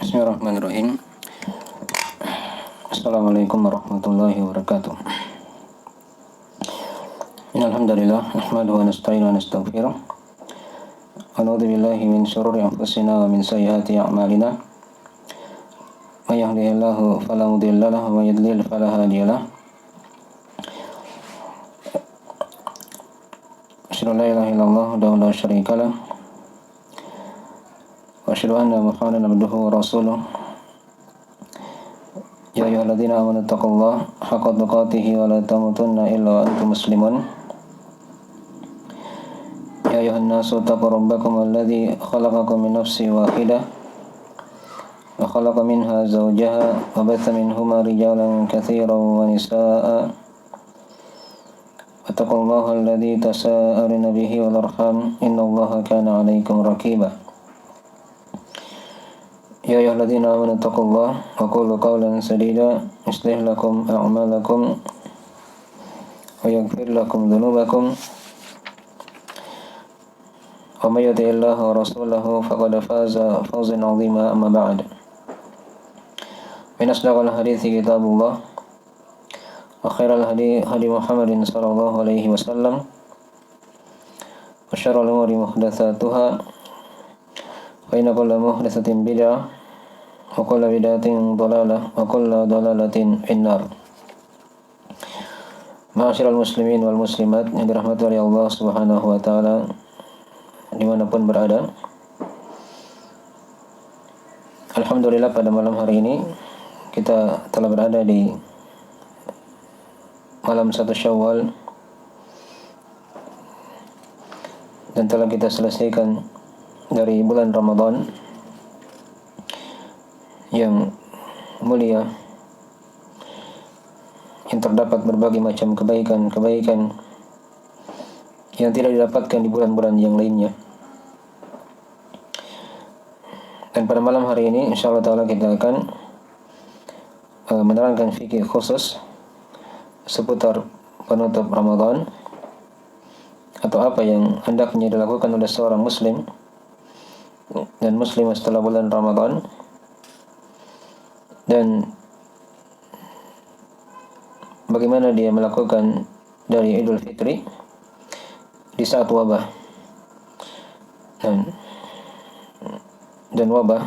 Bismillahirrahmanirrahim. Assalamualaikum warahmatullahi wabarakatuh. Innalhamdulillah nahmaduhu wa nasta'inuhu wa nastaghfiruh. Wa na'udzu billahi min shururi anfusina wa min sayyiati a'malina. May yahdihillahu fala mudilla lahu wa may yudlil fala hadiya lahu. Asyhadu an la ilaha illallah wahdahu la syarika lahu wa asyhadu anna Muhammadan abduhu wa rasuluh. Ya ayyuhalladzina amanu taqullaha haqqa tuqatih wa la tamutunna illa wa antum muslimun. Ya ayyuhan nasu taqu rabbakum alladzi khalaqakum min nafsin wahidah wa khalaqa minha zawjaha wa batha minhuma rijalan katsiran wa nisaa'a. Wattaqullaha alladzi tasaaluna bihi wal arham innallaha kana 'alaikum raqiba. Ya ayyuhalladzina amanu taqullaha wa qulu qawlan sadida yuslih lakum a'malakum wa yaghfir lakum dhunubakum wa may yuti'illaha wa rasulahu faqad faza fawzan 'azima amma ba'd. Min asdaqil hadithi kitabullah wa khairal hadi Muhammadin sallallahu alaihi wasallam wa syarrul umuri muhdatsatuha wa inna kulla muhdatsatin bid'ah wa kullu bid'atin dhalalah wa kullu dhalalatin finnar. Ma'asyiral muslimin wal muslimat yang dirahmati oleh Allah Subhanahu wa taala dimanapun berada. Alhamdulillah pada malam hari ini kita telah berada di malam 1 Syawal dan telah kita selesaikan dari bulan Ramadan yang mulia, yang terdapat berbagai macam kebaikan yang tidak didapatkan di bulan-bulan yang lainnya. Dan pada malam hari ini insyaallah ta'ala kita akan menerangkan fikih khusus seputar penutup Ramadan atau apa yang hendaknya dilakukan oleh seorang muslim dan muslimah setelah bulan Ramadan, dan bagaimana dia melakukan dari Idul Fitri di saat wabah dan wabah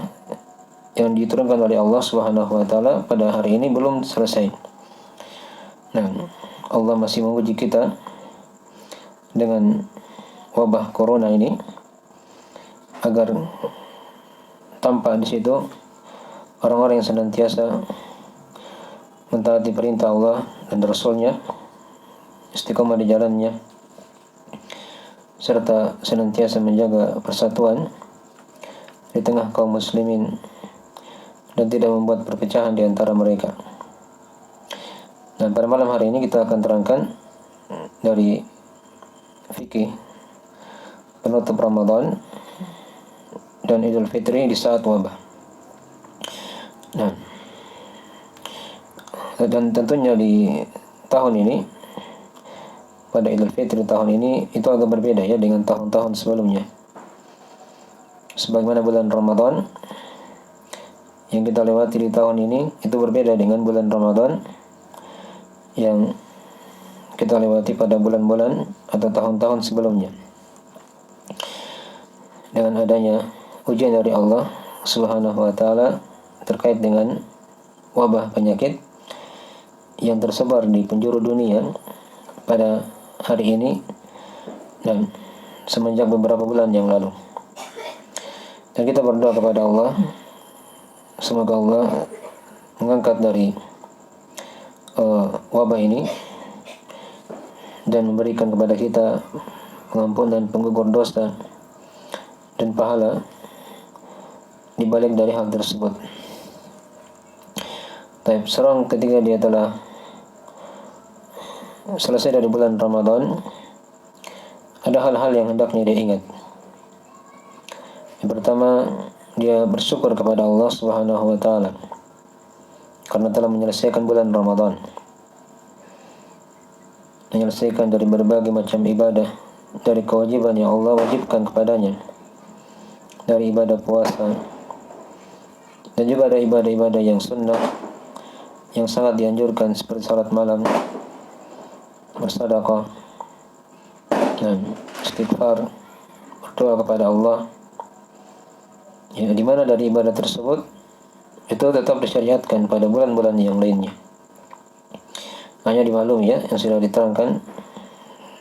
yang diturunkan oleh Allah Subhanahu wa taala pada hari ini belum selesai. Nah, Allah masih menguji kita dengan wabah corona ini agar tampak di situ orang-orang yang senantiasa mentaati perintah Allah dan Rasul-Nya, istiqomah di jalannya, serta senantiasa menjaga persatuan di tengah kaum muslimin dan tidak membuat perpecahan di antara mereka. Dan pada malam hari ini kita akan terangkan dari fikih penutup Ramadan dan Idul Fitri di saat wabah. Nah, dan tentunya di tahun ini, pada Idul Fitri tahun ini itu agak berbeda ya dengan tahun-tahun sebelumnya. Sebagaimana bulan Ramadan yang kita lewati di tahun ini itu berbeda dengan bulan Ramadan yang kita lewati pada bulan-bulan atau tahun-tahun sebelumnya. Dengan adanya ujian dari Allah Subhanahu wa taala terkait dengan wabah penyakit yang tersebar di penjuru dunia pada hari ini dan semenjak beberapa bulan yang lalu. Dan kita berdoa kepada Allah semoga Allah mengangkat dari wabah ini dan memberikan kepada kita pengampunan, penggugur dosa dan pahala di balik dari hal tersebut. Baik, seorang ketika dia telah selesai dari bulan Ramadan, ada hal-hal yang hendaknya dia ingat. Yang pertama, dia bersyukur kepada Allah Subhanahu wa taala karena telah menyelesaikan bulan Ramadan, menyelesaikan dari berbagai macam ibadah, dari kewajiban yang Allah wajibkan kepadanya, dari ibadah puasa Dan juga ada ibadah-ibadah yang sunnah yang sangat dianjurkan seperti salat malam, bersedekah, dan istighfar, berdoa kepada Allah. Ya, di mana dari ibadah tersebut itu tetap disyariatkan pada bulan-bulan yang lainnya. Hanya dimaklumi ya, yang sudah diterangkan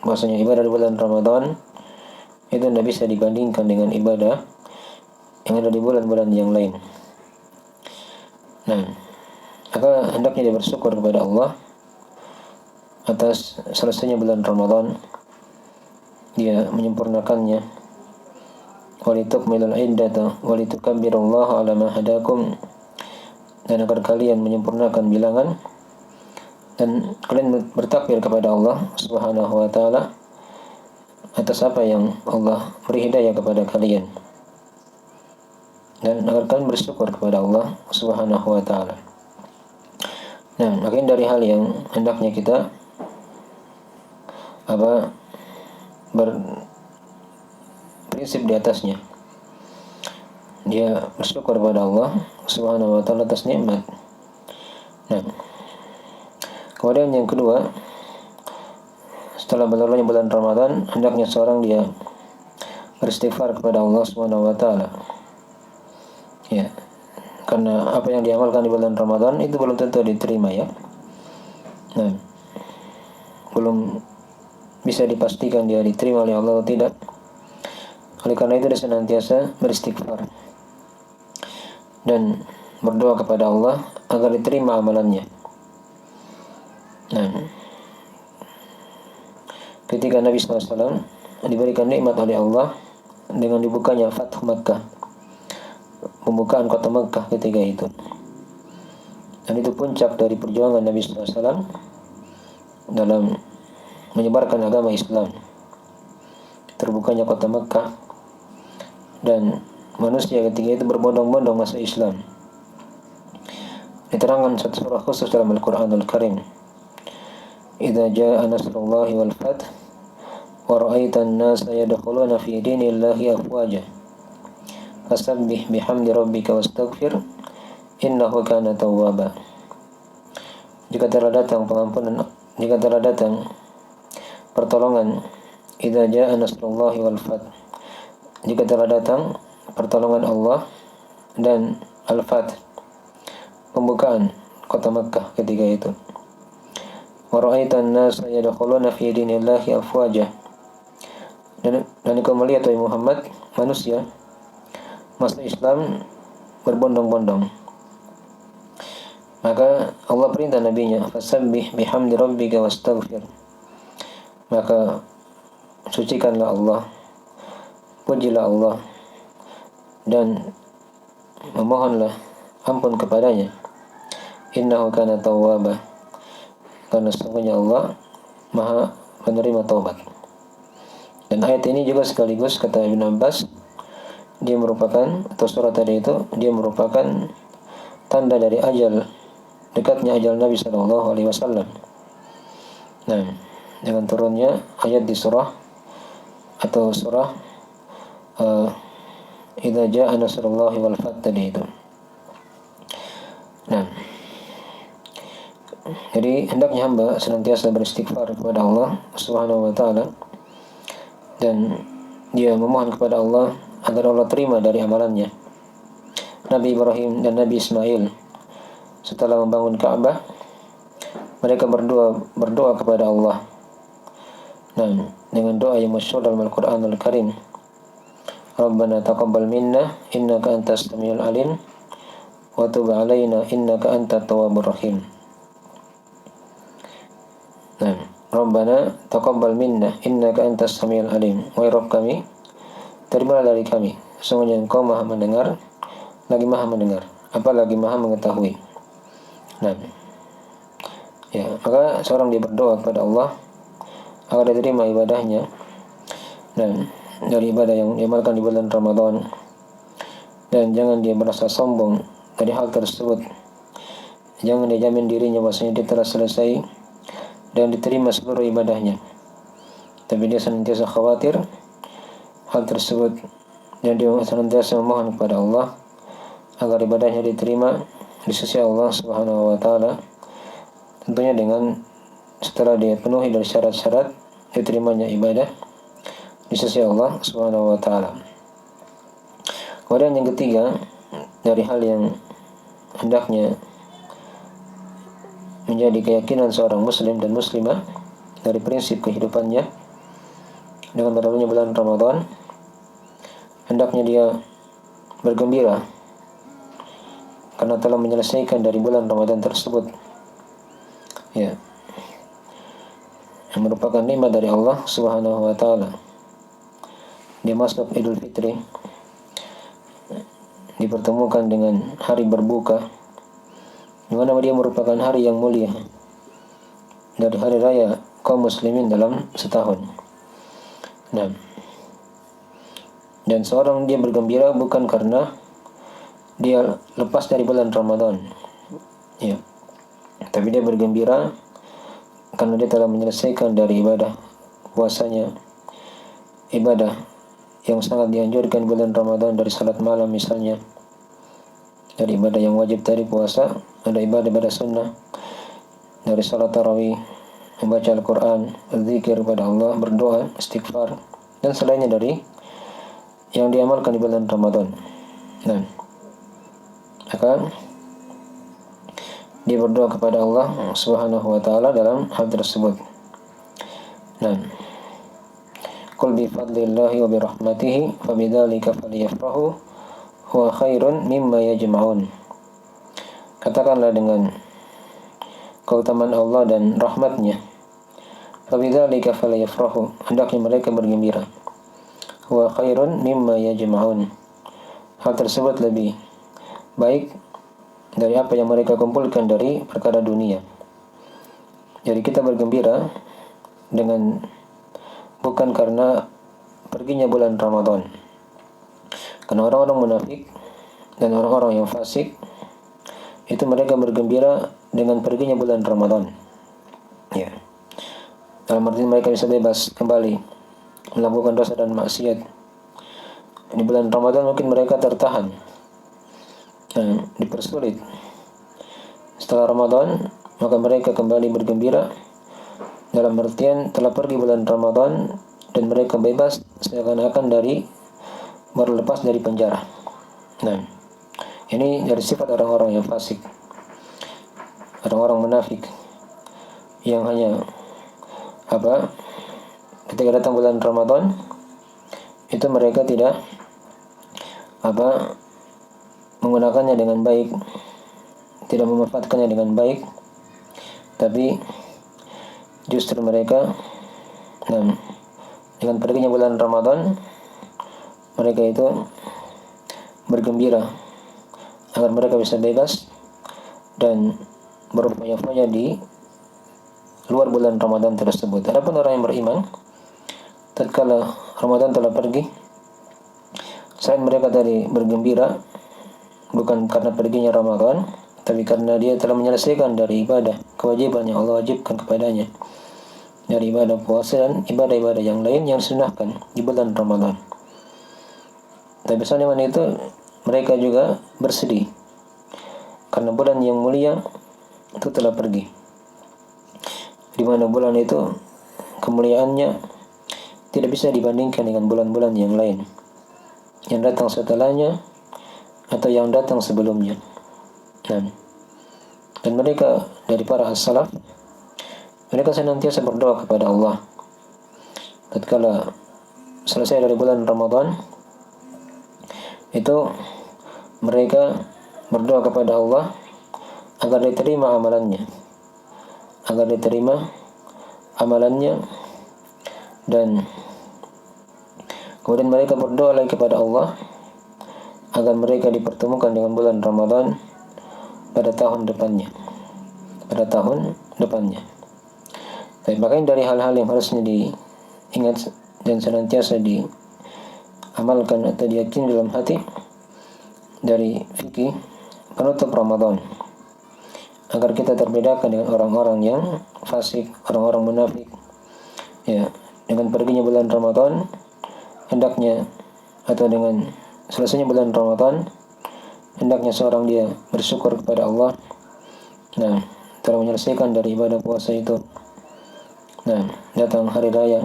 bahwasanya ibadah di bulan Ramadan itu tidak bisa dibandingkan dengan ibadah yang ada di bulan-bulan yang lain. Nah, maka hendaknya dia bersyukur kepada Allah atas selesainya bulan Ramadan, dia menyempurnakannya. Walitukmilul iddata walitukabbirullaha ala ma hadakum, dan agar kalian menyempurnakan bilangan dan kalian bertakbir kepada Allah Subhanahu wa taala atas apa yang Allah beri hidayah kepada kalian, dan agar kalian bersyukur kepada Allah Subhanahu wa taala. Nah, makin dari hal yang hendaknya kita berprinsip di atasnya, dia bersyukur kepada Allah Subhanahu wa taala atas nikmat. Nah, kemudian yang kedua, setelah berlalunya bulan Ramadan, hendaknya seorang dia beristighfar kepada Allah Subhanahu wa taala. Ya, karena apa yang diamalkan di bulan Ramadan itu belum tentu diterima ya. Nah, belum bisa dipastikan dia diterima oleh Allah atau tidak. Oleh karena itu dia senantiasa beristighfar dan berdoa kepada Allah agar diterima amalannya. Nah, ketika Nabi SAW diberikan nikmat oleh Allah dengan dibukanya Fathu Makkah, pembukaan kota Makkah ketika itu, dan itu puncak dari perjuangan Nabi SAW dalam menyebarkan agama Islam, terbukanya kota Makkah, dan manusia ketika itu berbondong-bondong masuk Islam. Diterangkan satu surah khusus dalam Al-Quranul Karim, idza jaa nasrullahi wal fath wa ra'aitan nasa yadkhuluna fi dinillahi afwaja fasabbih bihamdi rabbika wastaghfir innahu kana tawwaba. Jika telah datang pengampunan, jika telah datang pertolongan, idza jaa nasrullahi wal fath, jika telah datang pertolongan Allah dan al-fath, pembukaan kota Makkah ketika itu. Wa ra'aitan nasa yadkhuluna fi dinillahi afwaja, dan engkau melihat wahai Muhammad manusia masuk Islam berbondong-bondong. Maka Allah perintah nabinya, fasabbih bihamdi rabbika wastaghfir, maka sucikanlah Allah, pujilah Allah, dan memohonlah ampun kepadanya. Innahu kana tawwaba, karena sesungguhnya Allah Maha menerima taubat. Dan ayat ini juga sekaligus kata Ibn Abbas, dia merupakan, atau surat tadi itu, dia merupakan tanda dari ajal, dekatnya ajal Nabi SAW. Nah, dengan turunnya ayat di surah atau surah idza jaa nasrullahi wal fath tadi itu. Nah, jadi hendaknya hamba senantiasa beristighfar kepada Allah Subhanahu wa taala, dan dia memohon kepada Allah agar Allah terima dari amalannya. Nabi Ibrahim dan Nabi Ismail setelah membangun Ka'bah, mereka berdoa kepada Allah. Dan dengan doa yang masyhur dalam Al-Qur'anul Karim, Rabbana taqabbal minna innaka antas samiul alim wa tub 'alaina innaka antat tawwabur rahim. Nah, Rabbana taqabbal minna innaka antas samiul alim. Wahai Rabb kami, terimalah dari kami, sesungguhnya Engkau Maha mendengar, lagi Maha mendengar, apalagi Maha mengetahui. Nah, ya, maka seorang dia berdoa kepada Allah agar diterima ibadahnya, dan dari ibadah yang diamalkan di bulan Ramadan, dan jangan dia merasa sombong dari hal tersebut. Jangan dia jamin dirinya bahwasanya dia telah selesai dan diterima seluruh ibadahnya, tapi dia senantiasa khawatir hal tersebut, dan dia senantiasa memohon kepada Allah agar ibadahnya diterima di sisi Allah Subhanahu wa taala, tentunya dengan setelah dia penuhi dari syarat-syarat diterimanya ibadah di sisi Allah Subhanahu wa taala. Kemudian yang ketiga, dari hal yang hendaknya menjadi keyakinan seorang muslim dan muslimah dari prinsip kehidupannya dengan berlalunya bulan Ramadan, hendaknya dia bergembira karena telah menyelesaikan dari bulan Ramadan tersebut, ya, yang merupakan nikmat dari Allah Subhanahu wa taala. Dia masuk Idul Fitri, dipertemukan dengan hari berbuka, di mana dia merupakan hari yang mulia dari hari raya kaum muslimin dalam setahun. Nah, dan seorang dia bergembira bukan karena dia lepas dari bulan Ramadan, ya, tapi dia bergembira karena dia telah menyelesaikan dari ibadah puasanya, ibadah yang sangat dianjurkan bulan Ramadan dari salat malam misalnya, dari ibadah yang wajib tadi puasa, ada ibadah sunnah, dari salat tarawih, membaca Al-Quran, berzikir kepada Allah, berdoa, istighfar, dan selainnya dari yang diamalkan di bulan Ramadan. Nah, maka dia berdoa kepada Allah Subhanahu wa taala dalam hal tersebut. Nah, qul bi fadlillahi wa bi rahmatihi fabidzalika falyafrahu huwa khairun mimma yajma'un. Katakanlah dengan keutamaan Allah dan rahmatnya, fabidzalika falyafrahu, hendaknya mereka bergembira, huwa khairun mimma yajma'un, hal tersebut lebih baik dari apa yang mereka kumpulkan dari perkara dunia. Jadi kita bergembira dengan bukan karena perginya bulan Ramadan. Karena orang-orang munafik dan orang-orang yang fasik itu mereka bergembira dengan perginya bulan Ramadan. Ya. Dalam arti mereka bisa bebas kembali melakukan dosa dan maksiat. Di bulan Ramadan mungkin mereka tertahan, dipersulit. Setelah Ramadan, maka mereka kembali bergembira dalam artian telah pergi bulan Ramadan dan mereka bebas seakan-akan baru lepas dari penjara. Nah, ini dari sifat orang-orang yang fasik, orang-orang munafik yang hanya ketika datang bulan Ramadan itu mereka tidak menggunakannya dengan baik, tidak memanfaatkannya dengan baik, tapi justru mereka dengan perginya bulan Ramadan mereka itu bergembira agar mereka bisa bebas dan berfoya-foya di luar bulan Ramadan tersebut. Adapun orang yang beriman, tatkala Ramadan telah pergi, selain mereka tadi bergembira bukan karena perginya Ramadan, tapi karena dia telah menyelesaikan dari ibadah kewajiban yang Allah wajibkan kepadanya, dari ibadah puasa dan ibadah-ibadah yang lain yang disunahkan di bulan Ramadan. Tapi selain itu mereka juga bersedih karena bulan yang mulia itu telah pergi, di mana bulan itu kemuliaannya tidak bisa dibandingkan dengan bulan-bulan yang lain yang datang setelahnya atau yang datang sebelumnya. Dan mereka dari para as-salaf, mereka senantiasa berdoa kepada Allah tatkala selesai dari bulan Ramadan, itu mereka berdoa kepada Allah agar diterima amalannya, dan kemudian mereka berdoa lagi kepada Allah agar mereka dipertemukan dengan bulan Ramadan pada tahun depannya. Tapi makanya dari hal-hal yang harusnya diingat dan senantiasa diamalkan atau diyakini dalam hati dari fikih penutup Ramadan, agar kita terbedakan dengan orang-orang yang fasik, orang-orang munafik. Ya, dengan perginya bulan Ramadan hendaknya, atau dengan selesainya bulan Ramadan hendaknya seorang dia bersyukur kepada Allah. Nah, telah menyelesaikan dari ibadah puasa itu. Nah, datang hari raya,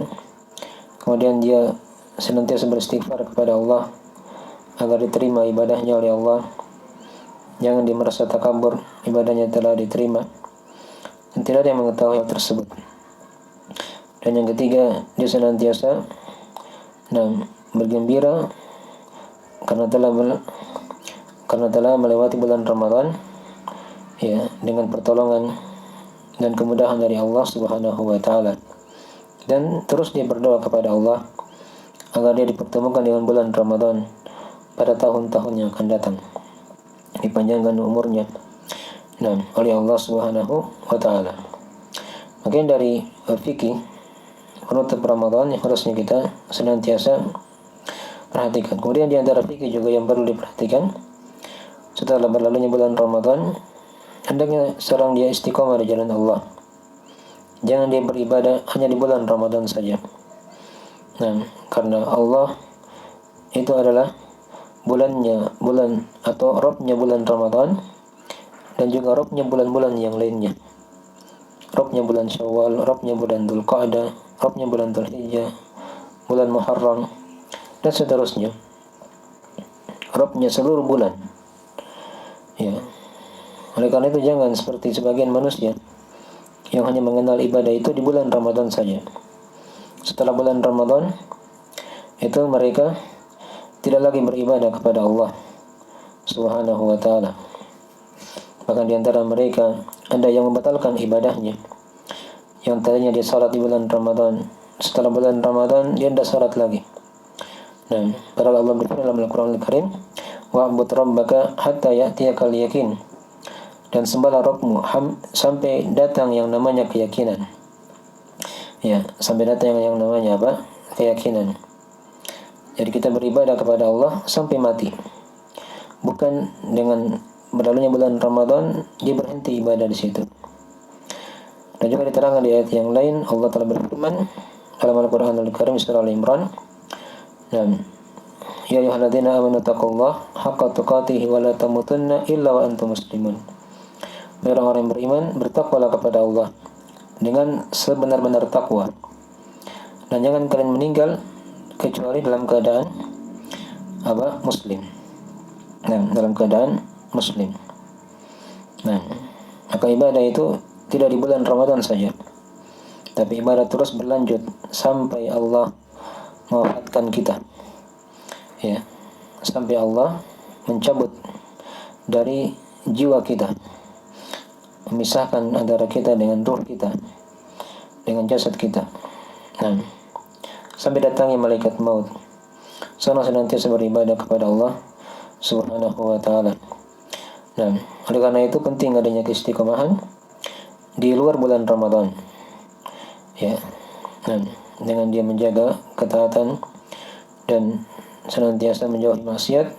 kemudian dia senantiasa beristighfar kepada Allah agar diterima ibadahnya oleh Allah. Jangan dia merasa takabur, ibadahnya telah diterima, dan tidak ada yang mengetahui hal tersebut. Dan yang ketiga, dia senantiasa bergembira karena telah melewati bulan Ramadan, ya, dengan pertolongan dan kemudahan dari Allah Subhanahu wa taala. Dan terus dia berdoa kepada Allah agar dia dipertemukan dengan bulan Ramadan pada tahun-tahun yang akan datang, dipanjangkan umurnya oleh Allah Subhanahu wa taala. Mungkin dari fikih penutup Ramadan yang harusnya kita senantiasa perhatikan. Kemudian di antara fikih juga yang perlu diperhatikan, setelah berlalunya bulan Ramadan, hendaknya seorang dia istiqomah di jalan Allah. Jangan dia beribadah hanya di bulan Ramadan saja. Karena Allah itu adalah bulan atau Rabbnya bulan Ramadan, dan juga Rabbnya bulan-bulan yang lainnya. Rabbnya bulan Syawal, Rabbnya bulan Dzulqa'dah, Rabbnya bulan Dzulhijjah, bulan Muharram, dan seterusnya. Rabbnya seluruh bulan. Ya. Oleh karena itu jangan seperti sebagian manusia yang hanya mengenal ibadah itu di bulan Ramadan saja. Setelah bulan Ramadan itu mereka tidak lagi beribadah kepada Allah Subhanahu wa taala. Bahkan di antara mereka ada yang membatalkan ibadahnya. Yang tadinya dia salat di bulan Ramadan, setelah bulan Ramadan dia tidak salat lagi. Padahal Allah berfirman dalam Al-Qur'an Al-Karim, "Wa'bud rabbaka hatta ya'tiyakal yaqin." Dan sembahlah Rabbmu sampai datang yang namanya keyakinan. Ya, sampai datang yang namanya apa? Keyakinan. Jadi kita beribadah kepada Allah sampai mati. Bukan dengan berlalunya bulan Ramadan dia berhenti ibadah di situ. Dan juga diterangkan di ayat yang lain, Allah telah berfirman dalam Al-Qur'an Al-Karim surah Al-Imran, "Ya ayyuhalladzina amanu taqullaha haqqa tuqatih wa la tamutunna illa wa antum muslimun." Orang-orang yang beriman, bertakwalah kepada Allah dengan sebenar-benar takwa, dan jangan kalian meninggal kecuali dalam keadaan muslim. Dalam keadaan muslim. Maka ibadah itu tidak di bulan Ramadan saja, tapi ibadah terus berlanjut sampai Allah mewafatkan kita. Ya, sampai Allah mencabut dari jiwa kita, memisahkan antara kita dengan ruh kita, dengan jasad kita. Sampai datangnya malaikat maut. Seorang senantiasa beribadah kepada Allah Subhanahu wa taala. Oleh karena itu penting adanya keistiqomahan di luar bulan Ramadan. Ya. Dengan dia menjaga ketaatan dan senantiasa menjauhi maksiat,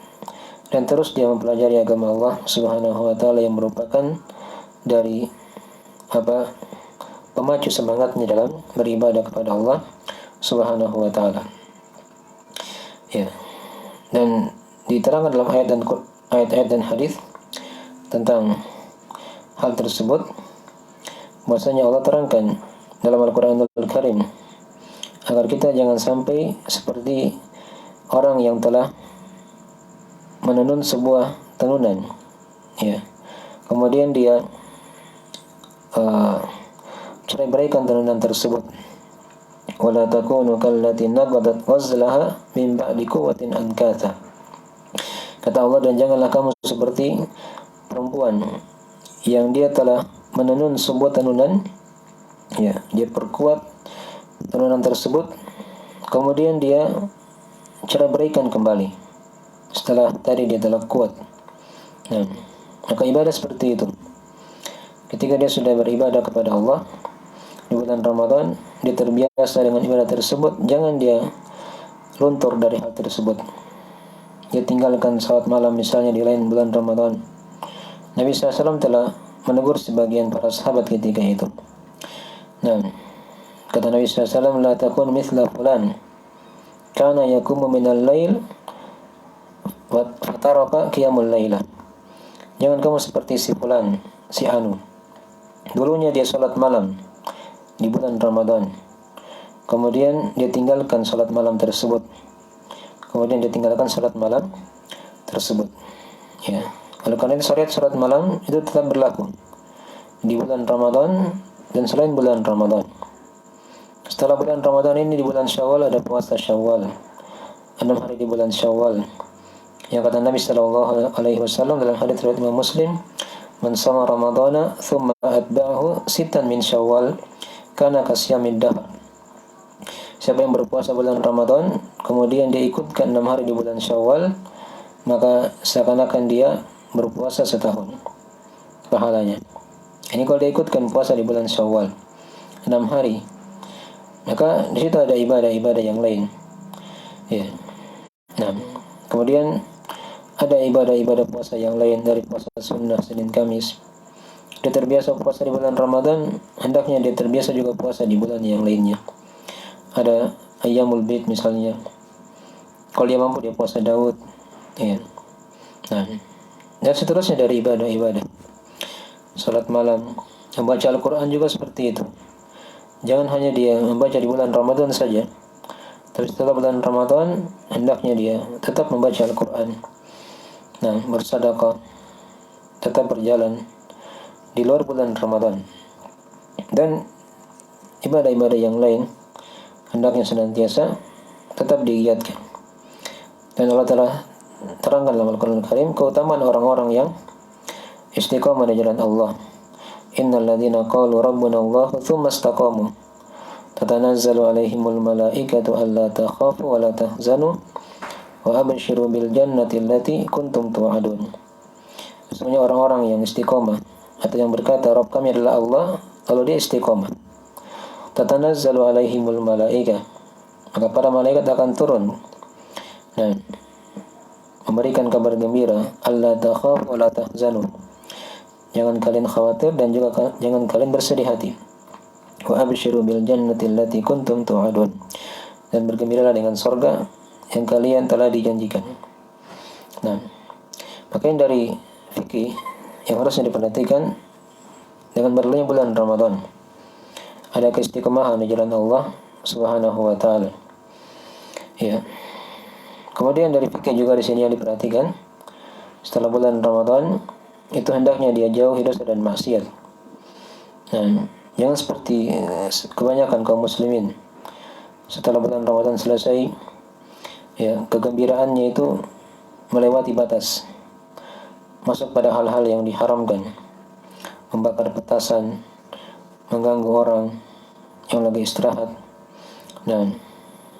dan terus dia mempelajari agama Allah Subhanahu wa taala yang merupakan dari pemacu semangatnya dalam beribadah kepada Allah Subhanahu wa taala. Ya. Dan diterangkan dalam ayat-ayat dan hadis tentang hal tersebut, bahwasanya Allah terangkan dalam Al-Qur'an Al-Karim agar kita jangan sampai seperti orang yang telah menenun sebuah tenunan, ya. Kemudian dia cerai-beraikan tenunan tersebut. Wala takunu kallati naqadat ghazlaha min ba'di quwwatin ankatha. Kata Allah, dan janganlah kamu seperti perempuan yang dia telah menenun sebuah tenunan, ya, dia perkuat tenunan tersebut, kemudian dia cerai-beraikan kembali setelah tadi dia telah kuat. Maka ibadah seperti itu. Ketika dia sudah beribadah kepada Allah di bulan Ramadan, dia terbiasa dengan ibadah tersebut, jangan dia luntur dari hal tersebut. Dia tinggalkan salat malam misalnya di lain bulan Ramadan. Nabi SAW telah menegur sebagian para sahabat ketika itu. Kata Nabi SAW, "La takun mithla fulan, kana yakumu minal lail, fataraka qiyamul layla." Jangan kamu seperti si fulan, si anu. Dulunya dia salat malam di bulan Ramadan. Kemudian dia tinggalkan salat malam tersebut. Ya. Oleh karena itu syariat salat malam itu tetap berlaku di bulan Ramadan dan selain bulan Ramadan. Setelah bulan Ramadan ini, di bulan Syawal ada puasa Syawal, 6 hari di bulan Syawal. Yang kata Nabi sallallahu alaihi wasallam dalam hadis riwayat Imam Muslim, "Man shama Ramadhana thumma atba'ahu sittan min Syawal kana kasyamid dahr." Siapa yang berpuasa bulan Ramadan kemudian dia ikutkan 6 hari di bulan Syawal, maka seakan-akan dia berpuasa setahun pahalanya. Ini kalau dia ikutkan puasa di bulan Syawal 6 hari, maka di situ ada ibadah-ibadah yang lain. Ya. Nah, kemudian ada ibadah-ibadah puasa yang lain dari puasa sunnah Senin Kamis. Dia terbiasa puasa di bulan Ramadan, hendaknya dia terbiasa juga puasa di bulan yang lainnya. Ada Ayyamul Bid misalnya. Kalau dia mampu dia puasa Daud. Ya. Nah, dan seterusnya dari ibadah-ibadah. Salat malam, membaca Al-Quran juga seperti itu. Jangan hanya dia membaca di bulan Ramadan saja, tapi setelah bulan Ramadan hendaknya dia tetap membaca Al-Quran. Nah, bersedekah tetap berjalan di luar bulan Ramadan. Dan ibadah-ibadah yang lain hendaknya senantiasa tetap digiatkan. Dan Allah telah terangkan dalam Al-Quran Al-Karim keutamaan orang-orang yang istiqamah di jalan Allah. Innal ladzina qalu rabbuna Allah tsumma istaqamu tatanazzalu alaihimul malaikatu alla takhafu wa la tahzanu wa abshiru bil jannati allati kuntum tu'adun. Sesungguhnya orang-orang yang istiqamah atau yang berkata Rabb kami adalah Allah, lalu dia istiqamah. Tatanazzalu alaihimul malaika, maka para malaikat akan turun dan memberikan kabar gembira, alla takhafu wa la tahzanu. Jangan kalian khawatir dan juga jangan kalian bersedih hati. Wa abshiru bil jannati allati kuntum tu'adun. Dan bergembiralah dengan surga yang kalian telah dijanjikan. Nah, makanya dari fikih yang harusnya diperhatikan dengan berlalunya bulan Ramadan, ada keistiqomahan di jalan Allah Subhanahu wa taala. Ya. Kemudian dari fikih juga di sini yang diperhatikan, setelah bulan Ramadan itu hendaknya dia jauhi dosa dan maksiat. Nah, jangan seperti kebanyakan kaum muslimin setelah bulan Ramadan selesai, ya, kegembiraannya itu melewati batas, masuk pada hal-hal yang diharamkan, membakar petasan, mengganggu orang yang lagi istirahat. Dan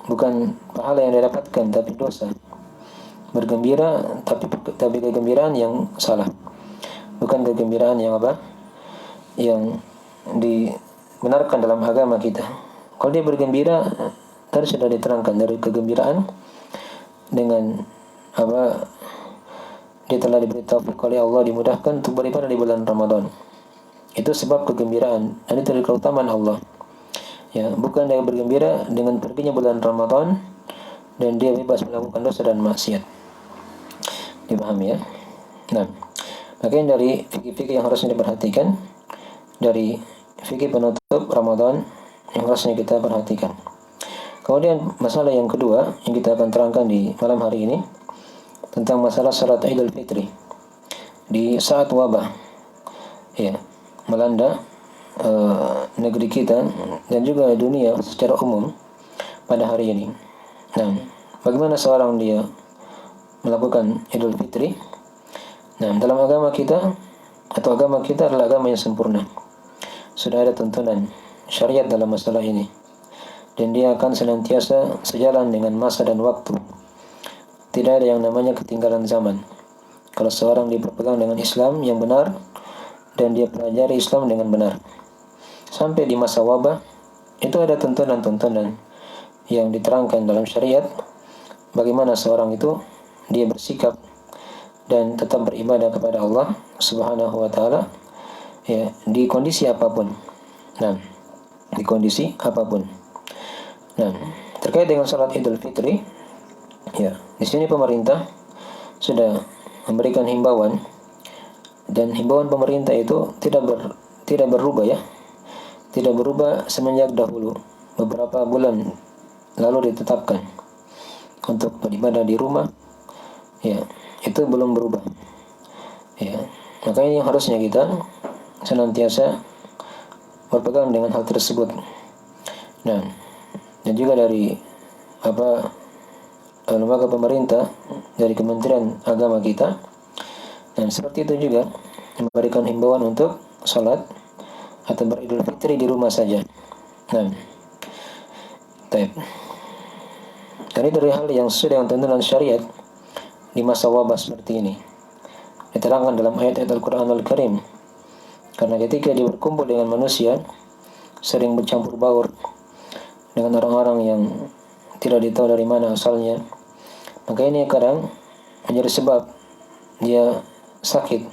bukan pahala yang didapatkan tapi dosa. Bergembira tapi kegembiraan yang salah, bukan kegembiraan yang apa? Yang dibenarkan dalam agama kita. Kalau dia bergembira, tadi sudah diterangkan dari kegembiraan dengan apa, dia telah diberi taufik oleh Allah, dimudahkan untuk beribadah di bulan Ramadan. Itu sebab kegembiraan, dan itu dari keutamaan Allah. Ya, bukan dia bergembira dengan perginya bulan Ramadan dan dia bebas melakukan dosa dan maksiat. Dipahami ya? Nah, makanya dari fikih-fikih yang harusnya diperhatikan, dari fikih penutup Ramadan yang harusnya kita perhatikan. Kemudian masalah yang kedua yang kita akan terangkan di malam hari ini tentang masalah salat Idul Fitri di saat wabah ya melanda negeri kita dan juga dunia secara umum pada hari ini. Nah, bagaimana seorang dia melakukan Idul Fitri? Nah, dalam agama kita atau agama kita adalah agama yang sempurna. Sudah ada tuntunan syariat dalam masalah ini. Dan dia akan senantiasa sejalan dengan masa dan waktu. Tidak ada yang namanya ketinggalan zaman. Kalau seorang dia berpegang dengan Islam yang benar dan dia pelajari Islam dengan benar, sampai di masa wabah, itu ada tuntunan-tuntunan yang diterangkan dalam syariat bagaimana seorang itu dia bersikap dan tetap beribadah kepada Allah Subhanahu wa taala ya di kondisi apapun. Nah, di kondisi apapun. Nah, terkait dengan salat Idul Fitri, ya, di sini pemerintah sudah memberikan himbauan Dan himbauan pemerintah itu tidak berubah ya. Tidak berubah semenjak dahulu. Beberapa bulan lalu ditetapkan untuk beribadah di rumah. Ya, itu belum berubah. Ya, maka ini harusnya kita senantiasa berpegang dengan hal tersebut. Nah, dan juga dari lembaga pemerintah, dari Kementerian Agama kita, dan seperti itu juga memberikan himbauan untuk salat atau beridul fitri di rumah saja. Nah, baik. Ini dari hal yang sesuai dengan tuntunan syariat di masa wabah seperti ini. Diterangkan dalam ayat-ayat Al-Quran Al-Karim. Karena ketika dia berkumpul dengan manusia, sering bercampur baur dengan orang-orang yang tidak ditahu dari mana asalnya, maka ini kadang menjadi sebab dia sakit.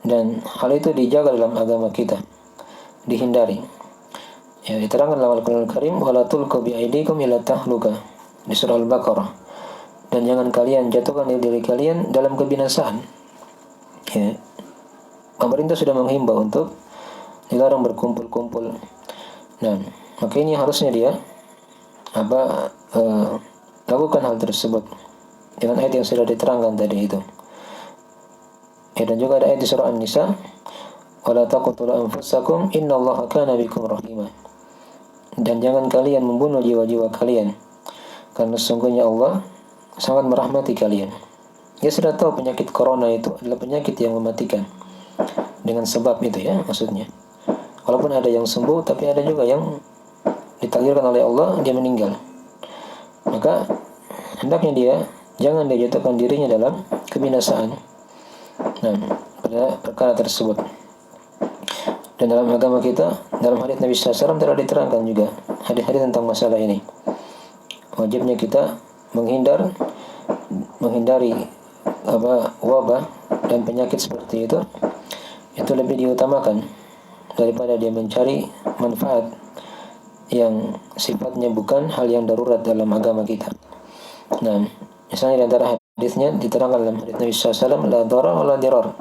Dan hal itu dijaga dalam agama kita, dihindari. Ya, diterangkan dalam Al-Quran Al-Karim, wala tulqu bi'aidikum ila tahluka, di surah Al-Baqarah. Dan jangan kalian jatuhkan diri kalian dalam kebinasaan. Ya. Pemerintah sudah menghimbau untuk dilarang berkumpul-kumpul. Nah, maka ini harusnya dia lakukan hal tersebut dengan ayat yang sudah diterangkan tadi itu. Ya, dan juga ada ayat di surah An-Nisa, wala taqtulu anfusakum innallaha kana bikum rahima. Dan jangan kalian membunuh jiwa-jiwa kalian, karena sesungguhnya Allah sangat merahmati kalian. Dia sudah tahu penyakit corona itu adalah penyakit yang mematikan. Dengan sebab itu ya, maksudnya. Walaupun ada yang sembuh, tapi ada juga yang ditakdirkan oleh Allah dia meninggal. Maka hendaknya dia jangan dia jatuhkan dirinya dalam kebinasaan. Nah, pada perkara tersebut. Dan dalam agama kita, dalam hadits Nabi SAW telah diterangkan juga hadis-hadis tentang masalah ini. Wajibnya kita menghindari wabah dan penyakit seperti itu lebih diutamakan daripada dia mencari manfaat yang sifatnya bukan hal yang darurat dalam agama kita. Nah, misalnya di antara hadisnya diterangkan dalam hadis Nabi SAW, la darar wa la dirar.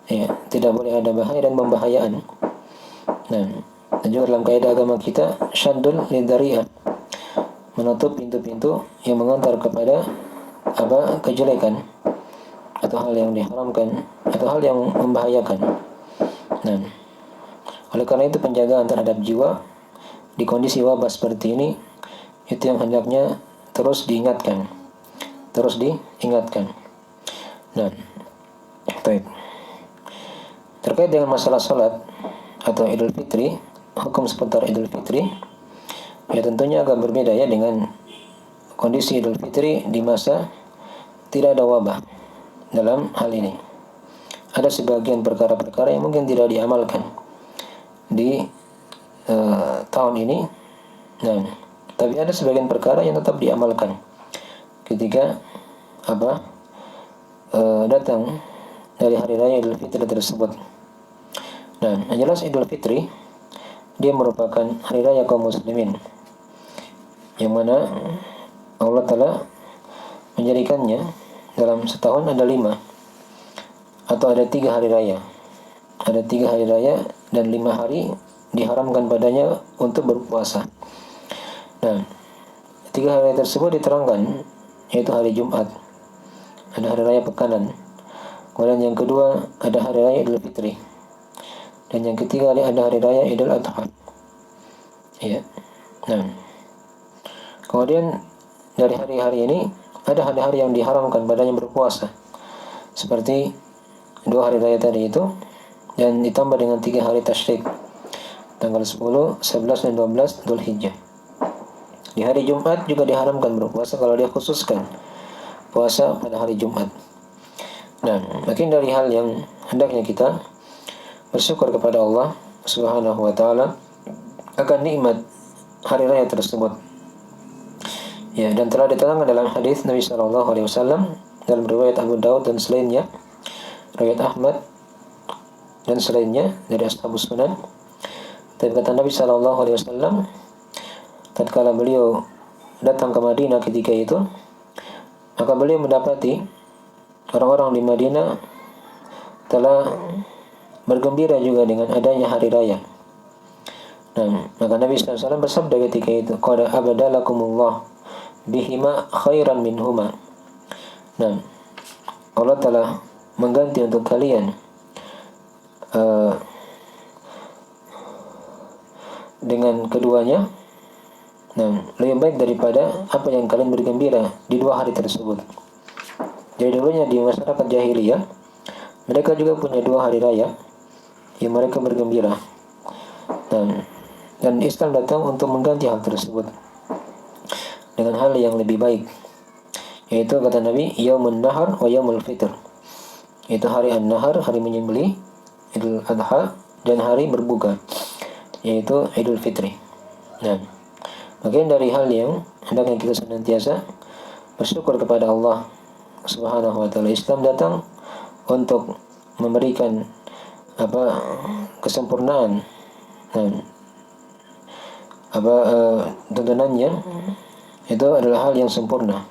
Ya, tidak boleh ada bahaya dan pembahayaan. Nah, dan juga dalam kaidah agama kita, syaddul lidari'ah, menutup pintu-pintu yang mengantar kepada kejelekan atau hal yang diharamkan atau hal yang membahayakan. Nah, oleh karena itu penjagaan terhadap jiwa di kondisi wabah seperti ini itu yang hendaknya terus diingatkan. Nah, baik. Terkait dengan masalah salat atau Idul Fitri, hukum seputar Idul Fitri ya tentunya agak berbeda ya dengan kondisi Idul Fitri di masa tidak ada wabah. Dalam hal ini ada sebagian perkara-perkara yang mungkin tidak diamalkan di tahun ini. Nah, tapi ada sebagian perkara yang tetap diamalkan ketika datang dari hari raya Idul Fitri tersebut. Nah, yang jelas Idul Fitri dia merupakan hari raya kaum muslimin yang mana Allah Ta'ala menjadikannya dalam setahun ada 5 atau ada 3 hari raya. Ada 3 hari raya dan 5 hari diharamkan padanya untuk berpuasa. Nah, 3 hari tersebut diterangkan, yaitu hari Jumat, ada hari raya pekanan. Kemudian yang kedua ada hari raya Idul Fitri. Dan yang ketiga ada hari raya Idul Adha. Ya. Nah, kemudian dari hari-hari ini ada hari-hari yang diharamkan padanya berpuasa, seperti 2 hari raya tadi itu, dan ditambah dengan 3 hari tasyrik, tanggal 10, 11, dan 12 Dzulhijjah. Di hari Jumat juga diharamkan berpuasa kalau dia khususkan puasa pada hari Jumat. Nah, makin dari hal yang hendaknya kita bersyukur kepada Allah Subhanahu wa taala akan nikmat hari raya tersebut. Ya, dan telah diterangkan dalam hadis Nabi sallallahu alaihi wasallam dalam riwayat Abu Daud dan selainnya, riwayat Ahmad dan selainnya dari Ashabus Sunan. Dan kata Nabi sallallahu alaihi wasallam, tatkala beliau datang ke Madinah ketika itu, maka beliau mendapati orang-orang di Madinah telah bergembira juga dengan adanya hari raya. Nah, maka Nabi SAW bersabda ketika itu, qad abdalakumullah bihima khairan minhuma. Nah, Allah telah mengganti untuk kalian dengan keduanya, nah, lebih baik daripada apa yang kalian bergembira di 2 hari tersebut. Jadi dulunya di masyarakat jahiliyah, mereka juga punya 2 hari raya yang mereka bergembira. Dan Islam datang untuk mengganti hal tersebut dengan hal yang lebih baik, yaitu kata Nabi, Yaumun Nahar wa Yaumul Fitr, yaitu hari An-Nahar, hari menyembelih, Idul Adha, dan hari berbuka, yaitu Idul Fitri. Nah, bagian dari hal yang hendaknya kita senantiasa bersyukur kepada Allah Subhanahu wa taala. Islam datang untuk memberikan kesempurnaan, tuntunannya itu adalah hal yang sempurna.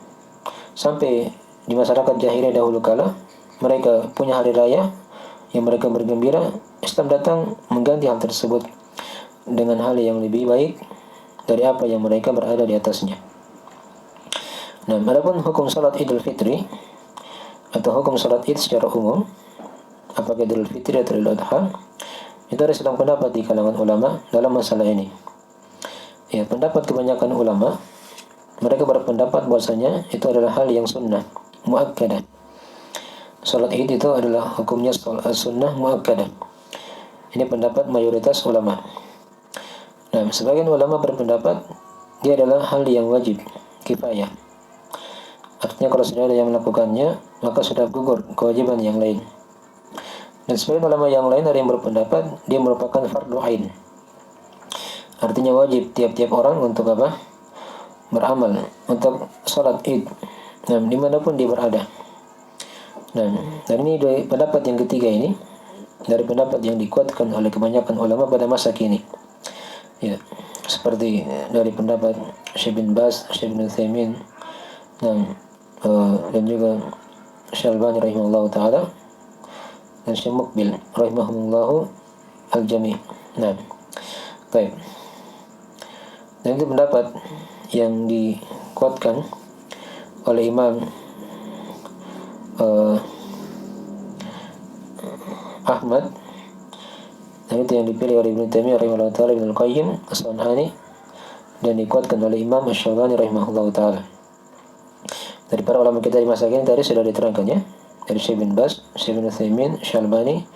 Sampai di masyarakat jahiliyah dahulu kala, mereka punya hari raya yang mereka bergembira. Islam datang mengganti hal tersebut dengan hal yang lebih baik dari apa yang mereka berada di atasnya. Nah, adapun hukum salat Idul Fitri atau hukum salat Id secara umum, apakah Idul Fitri atau Idul Adha, itu ada sedang pendapat di kalangan ulama dalam masalah ini. Ya, pendapat kebanyakan ulama, mereka berpendapat bahwasanya itu adalah hal yang sunnah muakkadah. Salat Id itu adalah hukumnya sunnah muakkadah. Ini pendapat mayoritas ulama. Nah, sebagian ulama berpendapat dia adalah hal yang wajib kifayah. Artinya kalau sudah ada yang melakukannya, maka sudah gugur kewajiban yang lain. Dan sebagian ulama yang lain ada yang berpendapat dia merupakan fardu ain. Artinya wajib tiap-tiap orang untuk beramal untuk salat Id, nah, dimanapun dia berada. Nah, dan ini dari pendapat yang ketiga ini, dari pendapat yang dikuatkan oleh kebanyakan ulama pada masa kini. Ya, seperti dari pendapat Syekh bin Baz, Syekh bin Utsaimin, dan juga Syekh Al-Albani rahimahullah taala, dan Syekh Muqbil rahimahullahu al-jami'. Nah, baik. Dan itu pendapat yang dikuatkan oleh Imam Ahmad, dan itu yang dipilih oleh Ibnu Taimiyah rahimahullah taala, Ibnu Al-Qayyim As-San'ani, dan dikuatkan oleh Imam Asy-Syaukani rahimahullah taala. Dari para ulama kita di masa kini tadi sudah diterangkan ya, dari Syekh bin Baz, Syekh bin Utsaimin, Syekh Al-Albani,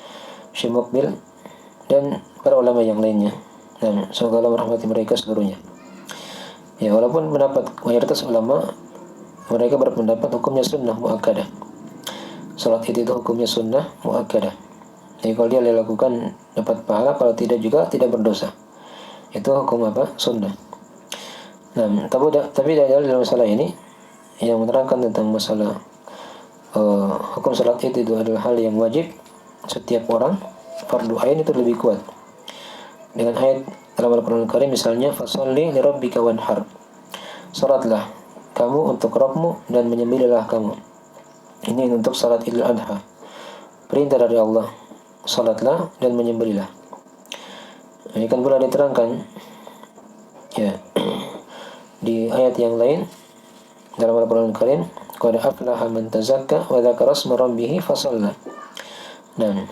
Syekh Muqbil, dan para ulama yang lainnya. Dan semoga Allah merahmati mereka seluruhnya. Ya, walaupun pendapat mayoritas ulama, mereka berpendapat hukumnya sunnah muakkadah. Salat Id itu hukumnya sunnah muakkadah. Jadi kalau dia lakukan dapat pahala, kalau tidak juga tidak berdosa. Itu hukum sunnah. Nah, tapi dalam masalah ini yang menerangkan tentang masalah hukum salat Id itu adalah hal yang wajib setiap orang, fardu ain, itu lebih kuat dengan ayat dalam Al-Quran Al-Karim, misalnya fasalli li rabbika wanhar, salatlah kamu untuk Rabbmu dan menyembelihlah kamu. Ini untuk salat Idul Adha, perintah dari Allah, salatlah dan menyembelihlah. Ini kan pula diterangkan ya di ayat yang lain dalam Al-Quran Al-Karim, qad aflaha man tazakka wa dzakara isma rabbih fasalla. Dan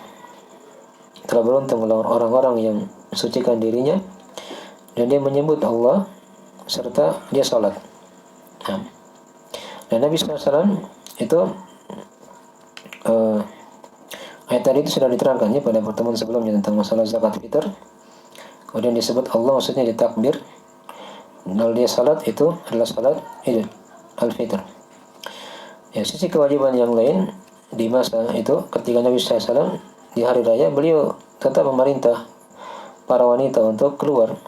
telah beruntung orang-orang yang sucikan dirinya dan dia menyebut Allah serta dia salat. Dan Nabi SAW itu ayat tadi itu sudah diterangkannya pada pertemuan sebelumnya tentang masalah zakat fitr. Kemudian disebut Allah, maksudnya ditakbir. Kalau dia salat itu adalah salat Idul Al-Fitr. Ya, sisi kewajiban yang lain di masa itu ketika Nabi SAW di hari raya, beliau tetap memerintah para wanita untuk keluar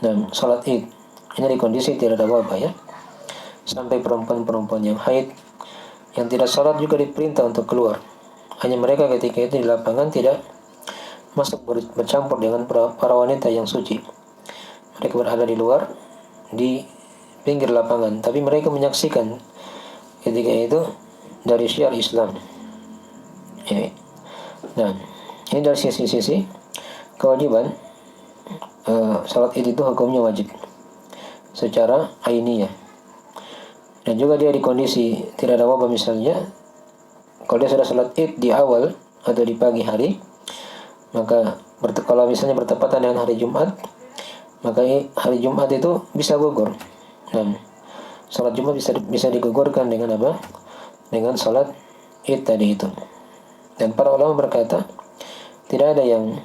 dan salat Id. Ini di kondisi tidak ada wabah ya. Sampai perempuan-perempuan yang haid, yang tidak salat juga diperintah untuk keluar. Hanya mereka ketika itu di lapangan tidak masuk bercampur dengan para wanita yang suci. Mereka berada di luar, di pinggir lapangan, tapi mereka menyaksikan ketika itu dari syiar Islam. Ya. Nah, ini dari sisi-sisi kewajiban. Salat id itu hukumnya wajib secara ainiyah. Dan juga dia di kondisi tidak ada wabah misalnya, kalau dia sudah salat id di awal atau di pagi hari, maka kalau misalnya bertepatan dengan hari Jumat, maka hari Jumat itu bisa gugur. Dan salat Jumat bisa digugurkan dengan apa? Dengan salat id tadi itu. Dan para ulama berkata, tidak ada yang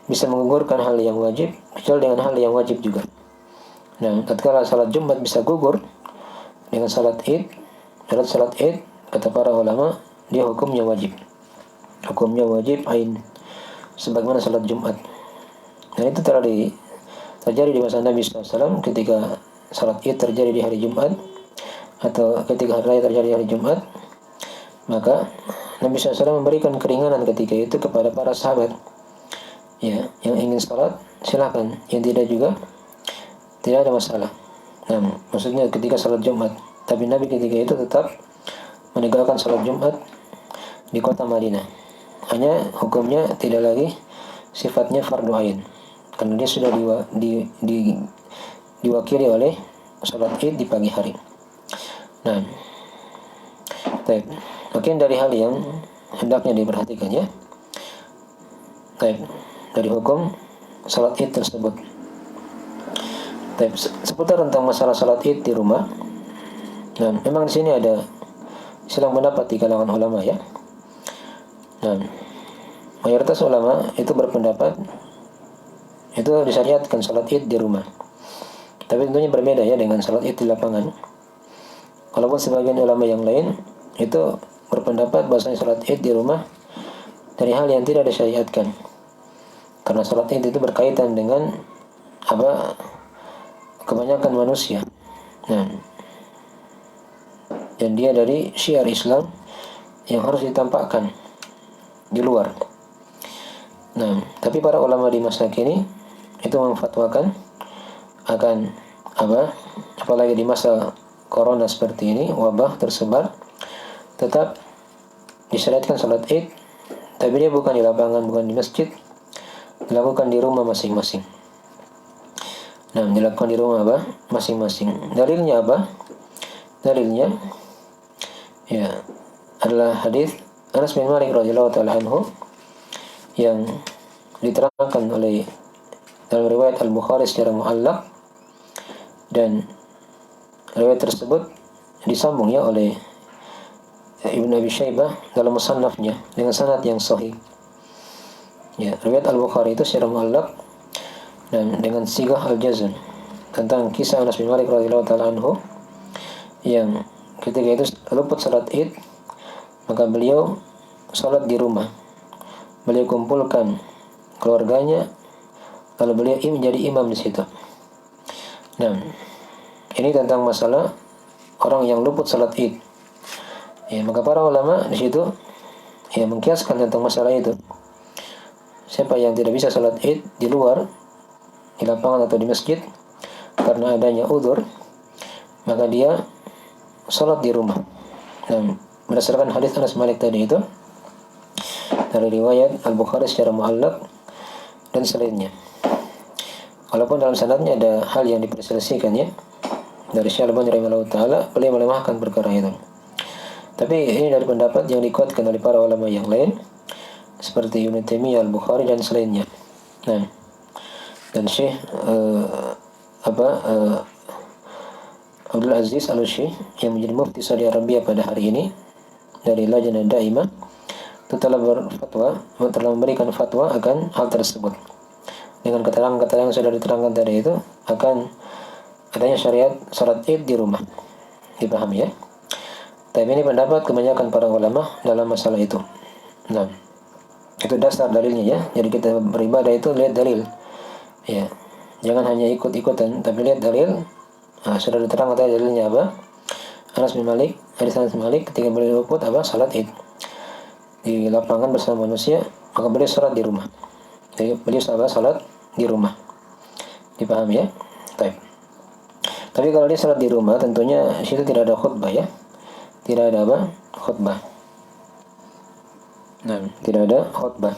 bisa menggugurkan hal yang wajib kecuali dengan hal yang wajib juga. Nah, tatkala salat Jumat bisa gugur dengan salat id, kata para ulama, dia hukumnya wajib. Hukumnya wajib ain, sebagaimana salat Jumat. Dan itu terjadi di masa Nabi SAW ketika salat id terjadi di hari Jumat, atau ketika hari raya terjadi di hari Jumat, maka Nabi SAW memberikan keringanan ketika itu kepada para sahabat. Ya, yang ingin salat silakan, yang tidak juga tidak ada masalah. Nah, maksudnya ketika salat Jumat, tapi Nabi ketika itu tetap menegakkan salat Jumat di kota Madinah. Hanya hukumnya tidak lagi sifatnya fardu ain, karena dia sudah diwakili oleh salat id di pagi hari. Nah, baik. Mungkin dari hal yang hendaknya diperhatikan ya. Baik, dari hukum salat id tersebut. Baik, seputar tentang masalah salat id di rumah. Nah, memang di sini ada silang pendapat di kalangan ulama ya. Nah, mayoritas ulama itu berpendapat itu disyariatkan salat id di rumah. Tapi tentunya berbeda ya dengan salat id di lapangan. Walaupun sebagian ulama yang lain itu berpendapat bahwasanya salat id di rumah dari hal yang tidak disyariatkan. Karena salat id itu berkaitan dengan kebanyakan manusia. Nah, dan dia dari syiar Islam yang harus ditampakkan di luar. Nah, tapi para ulama di masa kini itu memfatwakan akan apalagi di masa corona seperti ini, wabah tersebar, tetap disyariatkan salat id, tapi dia bukan di lapangan, bukan di masjid, dilakukan di rumah masing-masing. Nah, dilakukan di rumah masing-masing. Dalilnya apa? Dalilnya ya adalah hadis Anas bin Malik radhiyallahu taala anhu yang diterangkan oleh dalam riwayat Al-Bukhari secara muallaq, dan riwayat tersebut disambung ya oleh Ibnu Abi Syaibah dalam musannafnya dengan sanad yang sahih. Ya, riwayat Al-Bukhari itu secara muallaq dan dengan sigah al-jazm tentang kisah Anas bin Malik radhiyallahu taala anhu yang ketika itu luput salat id, maka beliau salat di rumah. Beliau kumpulkan keluarganya, lalu beliau menjadi imam di situ. Nah, ini tentang masalah orang yang luput salat id. Ya, maka para ulama di situ ya mengkiaskan tentang masalah itu. Siapa yang tidak bisa salat id di luar, di lapangan atau di masjid karena adanya udzur, maka dia salat di rumah. Dan berdasarkan hadis Anas Malik tadi itu dari riwayat Al-Bukhari secara muallaq dan selainnya. Walaupun dalam sanadnya ada hal yang diperselisihkan ya. Dari Syalban rahimahullah taala beliau melemahkan perkara itu. Tapi ini dari pendapat yang dikuatkan oleh para ulama yang lain seperti Ibnu Taimiyah, Al-Bukhari dan selainnya. Nah, dan Syekh Abdul Aziz Al-Syekh yang menjadi mufti Saudi Arabia pada hari ini dari Lajnah Daimah itu telah memberikan fatwa akan hal tersebut dengan keterangan-keterangan yang sudah diterangkan tadi itu akan adanya syariat salat id di rumah. Dipahami ya? Tapi ini pendapat kebanyakan para ulama dalam masalah itu. Nah, itu dasar dalilnya ya. Jadi kita beribadah itu lihat dalil. Ya. Jangan hanya ikut-ikutan, tapi lihat dalil. Nah, sudah diterangkan tadi dalilnya apa? Anas bin Malik, hadis Anas bin Malik ketika beliau luput salat id di lapangan bersama manusia, maka beliau salat di rumah. Jadi beliau salat di rumah. Dipahami ya? Baik. Tapi kalau dia salat di rumah, tentunya di situ tidak ada khutbah ya. Tidak ada khutbah. Nah, tidak ada khutbah.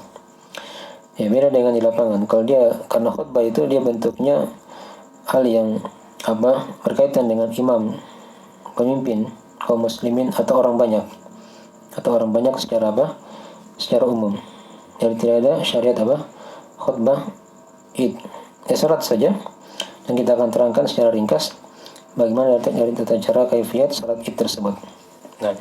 Ya, beda dengan di lapangan. Kalau dia, karena khutbah itu dia bentuknya hal yang berkaitan dengan imam, pemimpin kaum muslimin atau orang banyak, secara secara umum. Jadi tidak ada syariat khutbah id. Ya, syarat saja, dan kita akan terangkan secara ringkas bagaimana dari tata cara kaifiyat salat id tersebut. Nah,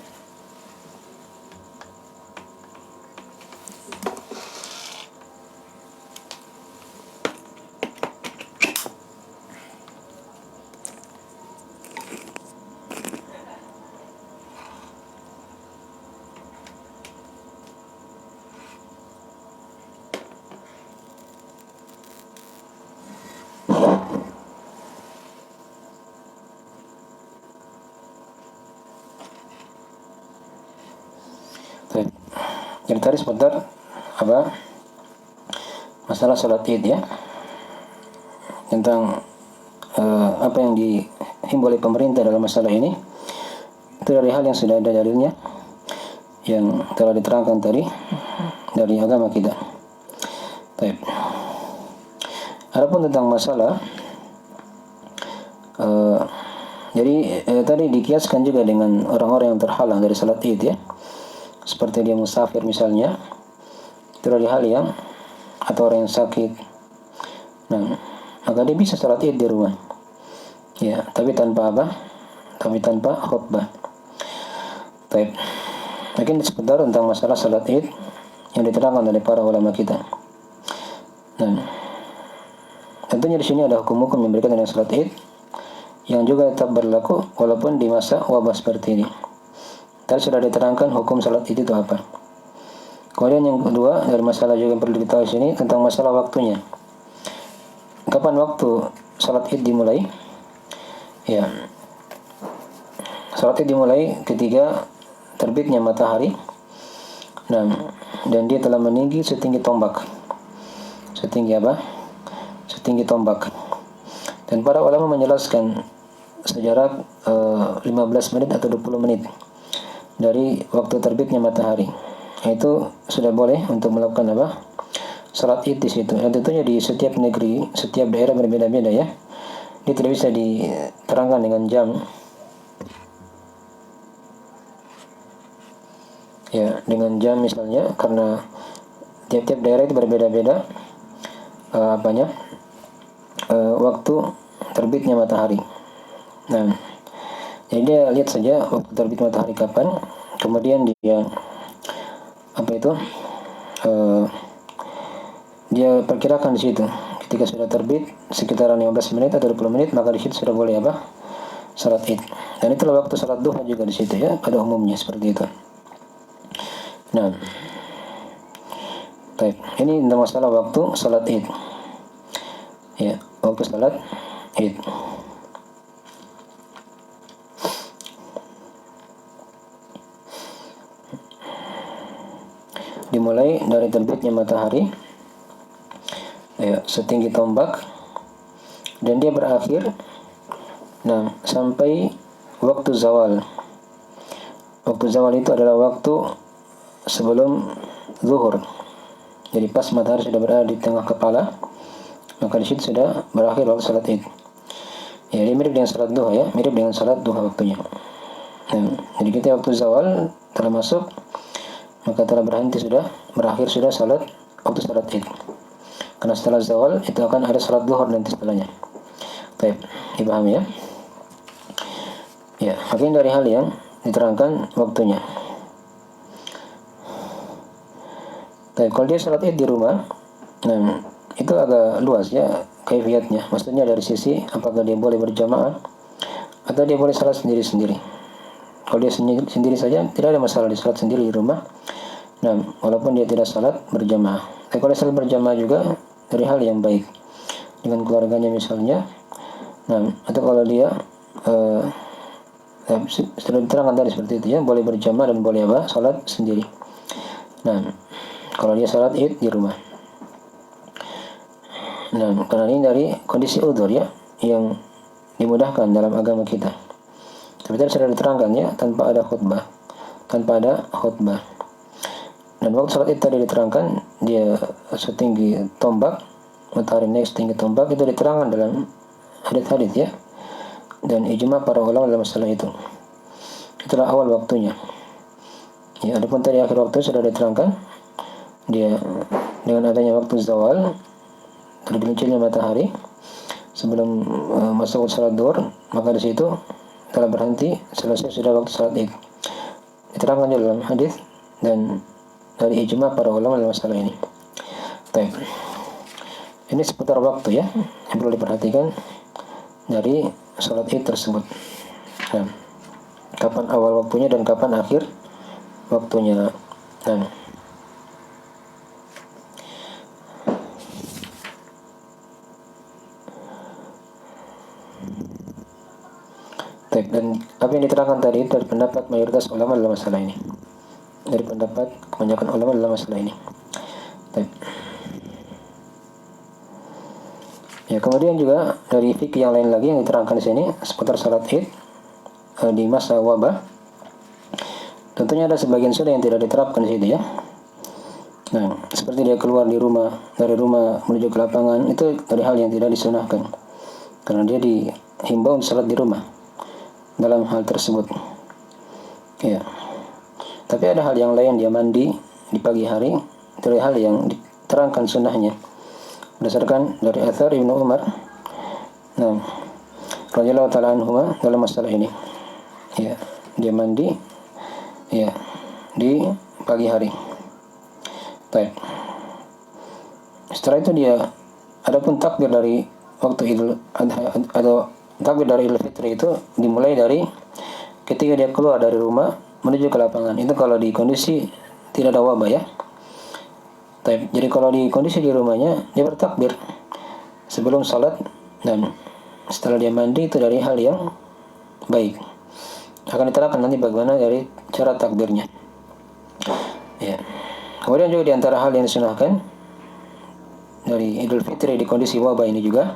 jadi tadi sebentar masalah salat id ya, tentang apa yang dihimbau oleh pemerintah dalam masalah ini. Itu dari hal yang sudah ada dalilnya, yang telah diterangkan tadi dari agama kita. Baik. Adapun tentang masalah jadi tadi dikiaskan juga dengan orang-orang yang terhalang dari salat id ya, seperti dia musafir misalnya, itu dari hal yang, atau orang yang sakit. Nah, maka dia bisa salat id di rumah ya, tapi tanpa khutbah. Baik. Mungkin sebentar tentang masalah salat id yang diterangkan oleh para ulama kita. Nah, tentunya di sini ada hukum-hukum yang berkaitan dengan salat id yang juga tetap berlaku walaupun di masa wabah seperti ini. Tadi sudah diterangkan hukum salat id itu apa. Kemudian yang kedua dari masalah juga yang perlu diketahui di sini tentang masalah waktunya. Kapan waktu salat id dimulai? Ya, salat id dimulai ketika terbitnya matahari. Nah, dan dia telah meninggi setinggi tombak. Setinggi tombak. Dan para ulama menjelaskan sejarak 15 menit atau 20 menit dari waktu terbitnya matahari. Itu sudah boleh untuk melakukan salat id di situ. Dan tentunya di setiap negeri, setiap daerah berbeda-beda ya. Ini tidak bisa diterangkan dengan jam. Ya, dengan jam misalnya, karena tiap-tiap daerah itu berbeda-beda waktu terbitnya matahari. Nah, jadi dia lihat saja waktu terbit matahari kapan, kemudian dia dia perkirakan di situ. Ketika sudah terbit sekitaran 15 menit atau 20 menit, maka di situ sudah boleh salat id. Dan itulah waktu salat duha juga di situ ya, pada umumnya seperti itu. Nah, baik. Ini tentang masalah waktu salat id. Ya, waktu salat id. Dimulai dari terbitnya matahari ya, setinggi tombak, dan dia berakhir sampai waktu zawal. Waktu zawal itu adalah waktu sebelum zuhur. Jadi pas matahari sudah berada di tengah kepala, maka di situ sudah berakhir waktu salat id. Ya, dia mirip dengan salat duha ya, mirip dengan salat duha waktunya. Jadi kita waktu zawal telah masuk, maka telah berakhir sudah waktu salat id. Karena setelah zawal itu akan ada salat zuhur nanti setelahnya. Baik, dipahami ya? Ya, makin dari hal yang diterangkan waktunya. Baik, kalau dia salat id di rumah, itu agak luas ya kaifiyatnya. Maksudnya dari sisi apakah dia boleh berjamaah atau dia boleh salat sendiri-sendiri. Kalau dia sendiri saja tidak ada masalah, dia salat sendiri di rumah. Walaupun dia tidak salat berjamaah. Tapi kalau salat berjamaah juga dari hal yang baik dengan keluarganya misalnya. Atau kalau dia sudah diterangkan tadi seperti itu ya, boleh berjamaah dan boleh salat sendiri. Kalau dia salat id di rumah. Karena ini dari kondisi udzur ya, yang dimudahkan dalam agama kita. Tapi tadi sudah diterangkan ya, tanpa ada khutbah. Dan waktu salat Id tadi diterangkan dia setinggi tombak, matahari naik setinggi tombak, itu diterangkan dalam hadis-hadis ya, dan ijma para ulama dalam masalah itu. Itulah awal waktunya. Ya, adapun tadi akhir waktu sudah diterangkan, dia dengan adanya waktu zawal, tergelincirnya matahari sebelum masuk salat duhur, maka di situ telah berhenti, selesai sudah waktu salat Id. Diterangkan dalam hadis dan dari ijma para ulama dalam masalah ini. Baik. Ini seputar waktu ya, yang perlu diperhatikan dari salat Id tersebut. Nah, kapan awal waktunya dan kapan akhir waktunya. Nah, baik, dan apa yang diterangkan tadi dari pendapat mayoritas ulama dalam masalah ini. Dari pendapat kebanyakan ulama dalam masalah ini. Baik. Ya, kemudian juga dari fikih yang lain lagi yang diterangkan di sini seputar salat Id di masa wabah. Tentunya ada sebagian sunnah yang tidak diterapkan di situ ya. Nah, seperti dia keluar dari rumah menuju ke lapangan, itu dari hal yang tidak disunahkan. Karena dia dihimbau salat di rumah dalam hal tersebut. Ya. Tapi ada hal yang lain, dia mandi di pagi hari, dari hal yang diterangkan sunnahnya berdasarkan dari athar Ibnu Umar. Nah, radhiyallahu ta'ala anhuma dalam masalah ini. Ya, dia mandi ya di pagi hari. Baik. Setelah itu dia adapun takbir dari waktu Idul Adha atau takbir dari Idul Fitri itu dimulai dari ketika dia keluar dari rumah menuju ke lapangan. Itu kalau di kondisi tidak ada wabah ya. Jadi kalau di kondisi di rumahnya, dia bertakbir sebelum salat, dan setelah dia mandi, itu dari hal yang baik. Akan diterangkan nanti bagaimana dari cara takbirnya. Ya. Kemudian juga di antara hal yang disunahkan dari Idul Fitri di kondisi wabah ini juga,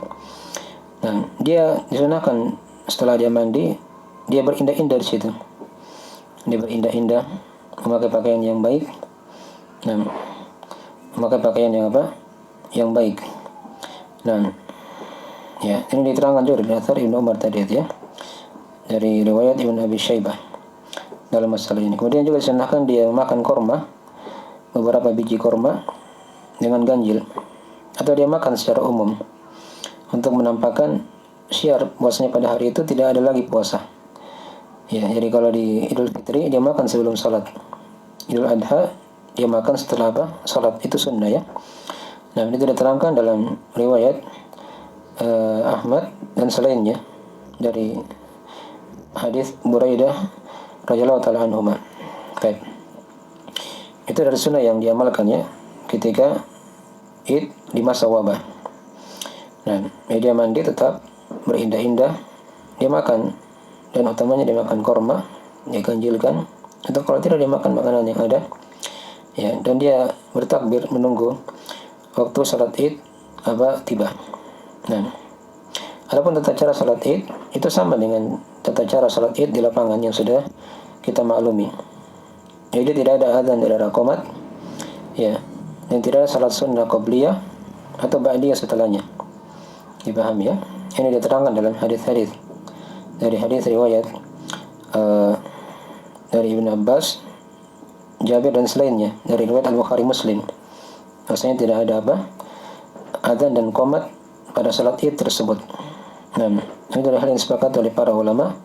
dan dia disunahkan setelah dia mandi, dia berindah-indah di situ. Dia berindah-indah, memakai pakaian yang baik, dan memakai pakaian yang apa? Yang baik. Dan ya, ini diterangkan juga dari athar Ibnu Umar tadi ya, dari riwayat Ibnu Abi Syaibah dalam masalah ini. Kemudian juga disunahkan dia makan korma, beberapa biji korma dengan ganjil, atau dia makan secara umum untuk menampakkan syiar puasanya pada hari itu tidak ada lagi puasa. Ya, jadi kalau di Idul Fitri dia makan sebelum salat. Idul Adha dia makan setelah apa? Salat. Itu sunnah ya. Nah, ini tidak terangkan dalam riwayat Ahmad dan selainnya dari hadis Buraidah radhiyallahu ta'ala anhuma. Baik. Itu dari sunnah yang diamalkan ya ketika Id di masa wabah. Nah, dia mandi tetap berindah-indah, dia makan, dan utamanya dia makan korma, dia ganjilkan, atau kalau tidak dia makan makanan yang ada ya, dan dia bertakbir menunggu waktu salat Id tiba. Nah, adapun tata cara salat Id itu sama dengan tata cara salat Id di lapangan yang sudah kita maklumi. Jadi tidak ada adzan, tidak ada qomat ya, dan tidak ada salat sunnah qabliyah atau ba'diyah setelahnya. Dipahami ya? Ini diterangkan dalam hadis-hadis, dari hadis riwayat dari Ibnu Abbas, Jabir dan selainnya, dari riwayat Al-Bukhari Muslim. Rasanya tidak ada adzan dan qomat pada salat Id tersebut. Nah, ini adalah hal yang disepakati oleh para ulama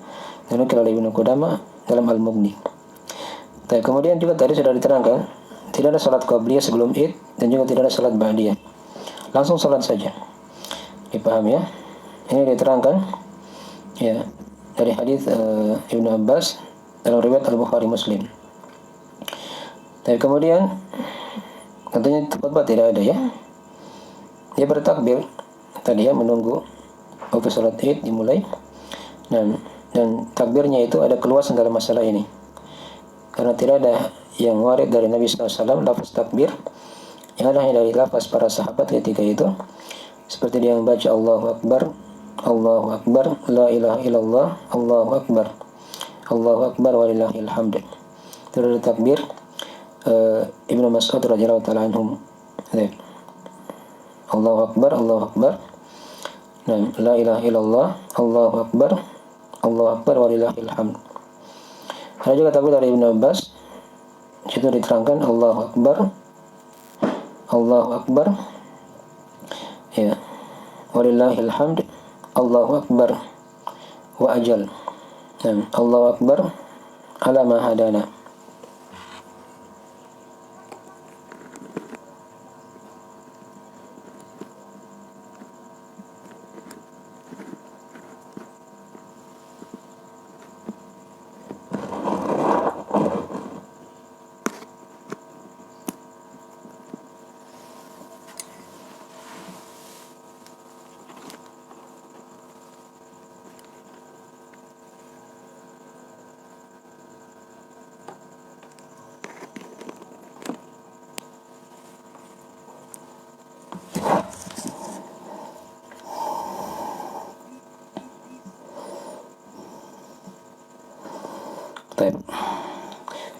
dan oleh Ibnu Qudamah dalam Al-Mughni. Kemudian juga tadi sudah diterangkan tidak ada salat qabliyah sebelum Id dan juga tidak ada salat ba'diyah. Langsung salat saja. Dipahami ya? Ini diterangkan ya dari hadis Ibnu Abbas dalam riwayat Al-Bukhari Muslim. Dan kemudian tentunya khutbah tidak ada ya. Dia bertakbir tadi ya, menunggu waktu salat Id dimulai. Dan takbirnya itu ada keluasan dalam masalah ini. Karena tidak ada yang warid dari Nabi SAW lafaz takbir, yang ada hanya dari lafaz para sahabat ketika itu, seperti dia membaca Allahu Akbar, Allahu Akbar, La ilaha illallah, Allahu Akbar, Allahu Akbar walillahil hamd. Itu dari takbir Ibnu Mas'ud radhiyallahu taala anhum. Allahu akbar, Allahu akbar. Nah, la ilaha illallah, Allahu akbar, Allahu akbar walillahil hamd. Ada juga takbir dari Ibnu Abbas. Situ diterangkan Allahu akbar, Allahu akbar. Ya. Walillahil hamd, Allahu akbar wa ajal. Nah, Allahu akbar ala ma hadana.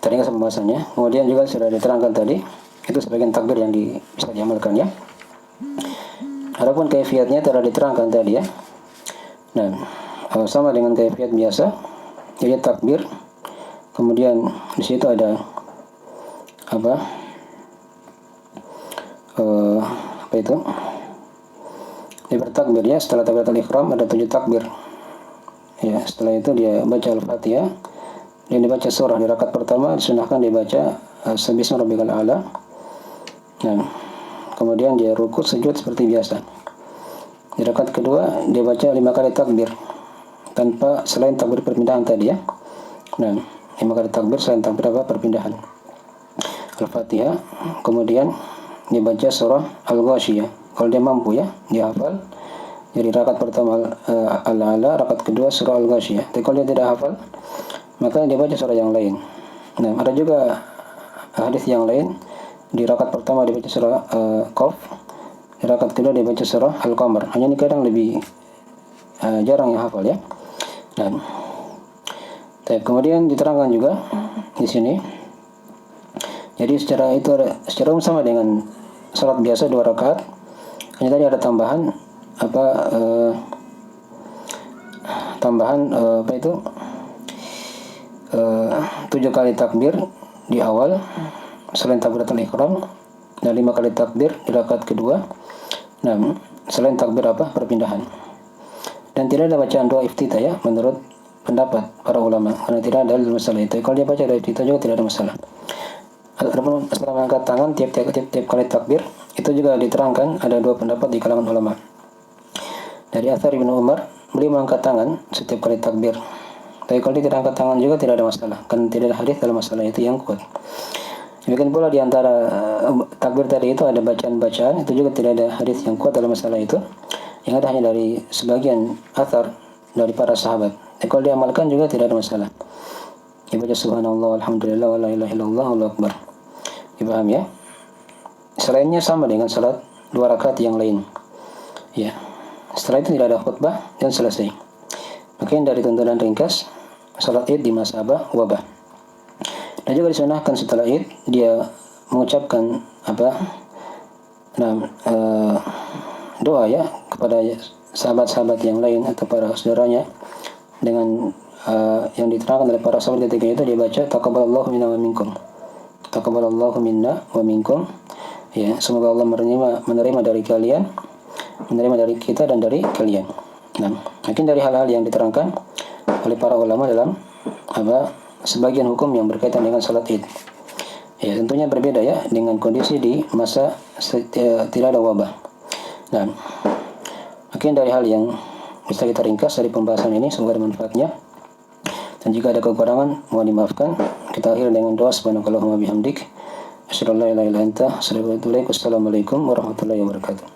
Tadi nggak pembahasannya. Kemudian juga sudah diterangkan tadi, itu sebagian takbir yang bisa diamalkan ya. Adapun kaifiatnya telah diterangkan tadi ya. Nah, sama dengan kaifiat biasa. Jadi takbir, kemudian di situ ada apa itu? Dia bertakbir ya. Setelah takbiratul ihram ada 7 takbir. Ya, setelah itu dia baca Al-Fatihah. Dan dibaca surah di rakaat pertama disunahkan dibaca Sabbihisma rabbikal a'la. Nah, kemudian dia rukuk sujud seperti biasa. Di rakaat kedua dia baca 5 kali takbir tanpa selain takbir perpindahan tadi ya. Nah, 5 kali takbir selain takbir perpindahan. Al-Fatihah, kemudian dibaca surah Al-Ghasyiyah. Kalau dia mampu ya, dia hafal. Jadi rakaat pertama Al-A'la, rakaat kedua surah Al-Ghasyiyah. Tapi kalau dia tidak hafal, maka dia baca surah yang lain. Nah, ada juga hadis yang lain. Di rakaat pertama dia baca surah Qaf, di rakaat kedua dia baca surah Al-Qamar. Hanya ini kadang lebih jarang yang hafal ya. Nah, kemudian diterangkan juga di sini. Jadi secara umum sama dengan salat biasa 2 rakaat. Hanya tadi ada tambahan apa itu? 7 kali takbir di awal selain takbiratul ihram dan 5 kali takbir di rakaat kedua. Nah, selain takbir perpindahan. Dan tidak ada bacaan doa iftitah ya menurut pendapat para ulama, karena tidak ada dalam masalah itu. Kalau dia baca doa iftitah juga tidak ada masalah. Adapun setelah mengangkat tangan tiap kali takbir itu juga diterangkan ada 2 pendapat di kalangan ulama. Dari Athar Ibnu Umar, beliau mengangkat tangan setiap kali takbir. Tapi kalau dia tidak angkat tangan juga tidak ada masalah, karena tidak ada hadis dalam masalah itu yang kuat. Demikian pula di antara takbir tadi itu ada bacaan-bacaan, itu juga tidak ada hadis yang kuat dalam masalah itu. Yang ada hanya dari sebagian athar dari para sahabat. Tapi kalau diamalkan juga tidak ada masalah. Dibaca subhanallah, alhamdulillah, wa la ilaha illallah, Allahu akbar. Dipaham ya? Selainnya sama dengan salat 2 rakaat yang lain. Ya. Setelah itu tidak ada khutbah dan selesai. Mungkin dari tuntunan ringkas salat Id di masa wabah. Dan juga disunahkan setelah Id dia mengucapkan doa ya kepada sahabat-sahabat yang lain atau para saudaranya dengan yang diterangkan oleh para sahabat ketika itu dia baca taqabbalallahu minna wa minkum. Taqabbalallahu minna wa minkum. Ya, semoga Allah menerima dari kalian, menerima dari kita dan dari kalian. Nah, mungkin dari hal-hal yang diterangkan oleh para ulama dalam sebagian hukum yang berkaitan dengan salat Id. Ya, tentunya berbeda ya dengan kondisi di masa tidak ada wabah. Nah, mungkin dari hal yang bisa kita ringkas dari pembahasan ini, semoga ada manfaatnya. Dan jika ada kekurangan, mohon dimaafkan. Kita akhiri dengan doa subhanakallahumma bihamdik asyhadu an la ilaha illa anta astaghfiruka wa atubu ilaik. Wassalamualaikum warahmatullahi wabarakatuh.